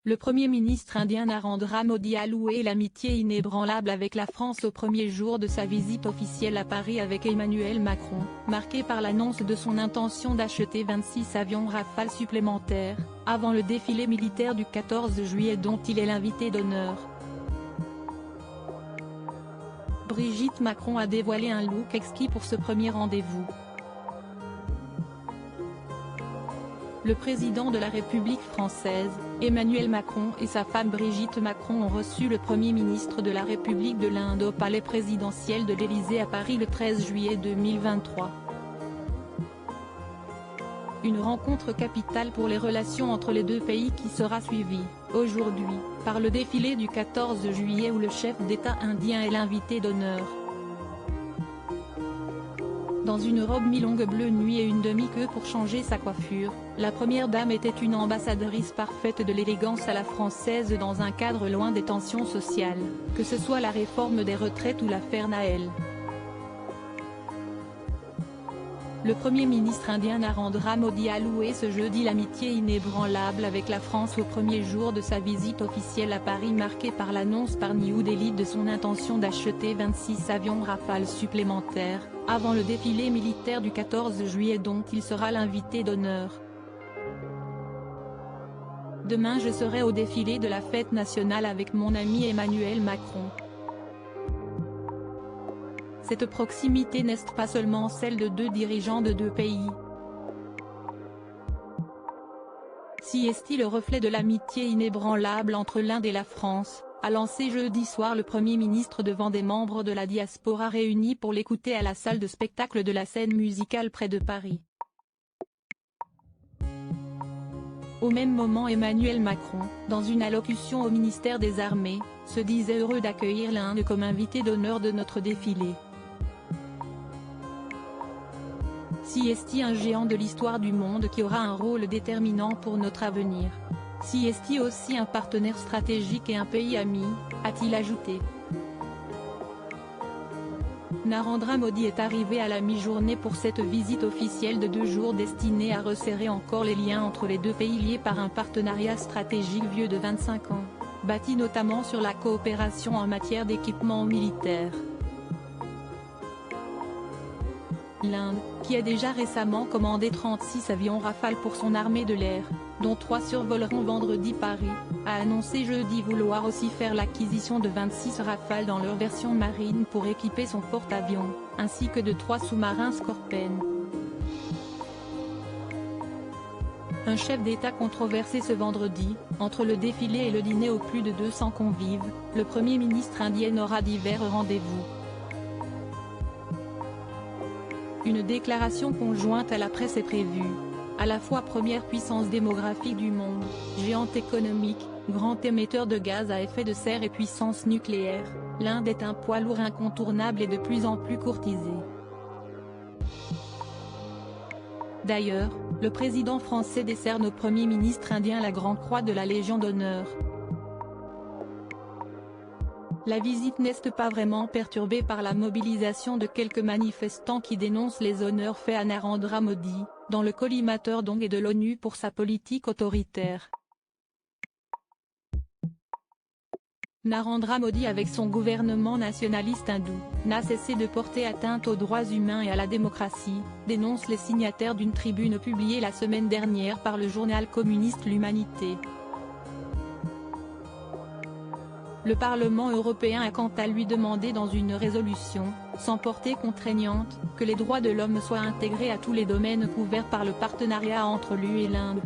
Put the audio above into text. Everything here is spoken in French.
Le Premier ministre indien Narendra Modi a loué l'amitié inébranlable avec la France au premier jour de sa visite officielle à Paris avec Emmanuel Macron, marquée par l'annonce de son intention d'acheter 26 avions Rafale supplémentaires, avant le défilé militaire du 14 juillet dont il est l'invité d'honneur. Brigitte Macron a dévoilé un look exquis pour ce premier rendez-vous. Le président de la République française, Emmanuel Macron et sa femme Brigitte Macron ont reçu le Premier ministre de la République de l'Inde au palais présidentiel de l'Élysée à Paris le 13 juillet 2023. Une rencontre capitale pour les relations entre les deux pays qui sera suivie, aujourd'hui, par le défilé du 14 juillet où le chef d'État indien est l'invité d'honneur. Dans une robe mi-longue bleu nuit et une demi-queue pour changer sa coiffure, la première dame était une ambassadrice parfaite de l'élégance à la française dans un cadre loin des tensions sociales, que ce soit la réforme des retraites ou l'affaire Naël. Le Premier ministre indien Narendra Modi a loué ce jeudi l'amitié inébranlable avec la France au premier jour de sa visite officielle à Paris marquée par l'annonce par New Delhi de son intention d'acheter 26 avions Rafale supplémentaires, avant le défilé militaire du 14 juillet dont il sera l'invité d'honneur. Demain je serai au défilé de la fête nationale avec mon ami Emmanuel Macron. Cette proximité n'est pas seulement celle de deux dirigeants de deux pays. Si est-il le reflet de l'amitié inébranlable entre l'Inde et la France, a lancé jeudi soir le Premier ministre devant des membres de la diaspora réunis pour l'écouter à la salle de spectacle de la Scène musicale près de Paris. Au même moment Emmanuel Macron, dans une allocution au ministère des Armées, se disait heureux d'accueillir l'Inde comme invité d'honneur de notre défilé. Si est-il un géant de l'histoire du monde qui aura un rôle déterminant pour notre avenir. Si est-il aussi un partenaire stratégique et un pays ami, a-t-il ajouté. Narendra Modi est arrivé à la mi-journée pour cette visite officielle de 2 jours destinée à resserrer encore les liens entre les deux pays liés par un partenariat stratégique vieux de 25 ans, bâti notamment sur la coopération en matière d'équipement militaire. L'Inde, qui a déjà récemment commandé 36 avions Rafale pour son armée de l'air, dont 3 survoleront vendredi Paris, a annoncé jeudi vouloir aussi faire l'acquisition de 26 Rafale dans leur version marine pour équiper son porte-avions, ainsi que de 3 sous-marins Scorpène. Un chef d'État controversé ce vendredi, entre le défilé et le dîner aux plus de 200 convives, le Premier ministre indien aura divers rendez-vous. Une déclaration conjointe à la presse est prévue. À la fois première puissance démographique du monde, géante économique, grand émetteur de gaz à effet de serre et puissance nucléaire, l'Inde est un poids lourd incontournable et de plus en plus courtisé. D'ailleurs, le président français décerne au Premier ministre indien la Grande Croix de la Légion d'honneur. La visite n'est pas vraiment perturbée par la mobilisation de quelques manifestants qui dénoncent les honneurs faits à Narendra Modi, dans le collimateur d'ONG et de l'ONU pour sa politique autoritaire. Narendra Modi avec son gouvernement nationaliste hindou, n'a cessé de porter atteinte aux droits humains et à la démocratie, dénoncent les signataires d'une tribune publiée la semaine dernière par le journal communiste L'Humanité. Le Parlement européen a quant à lui demandé dans une résolution, sans portée contraignante, que les droits de l'homme soient intégrés à tous les domaines couverts par le partenariat entre l'UE et l'Inde.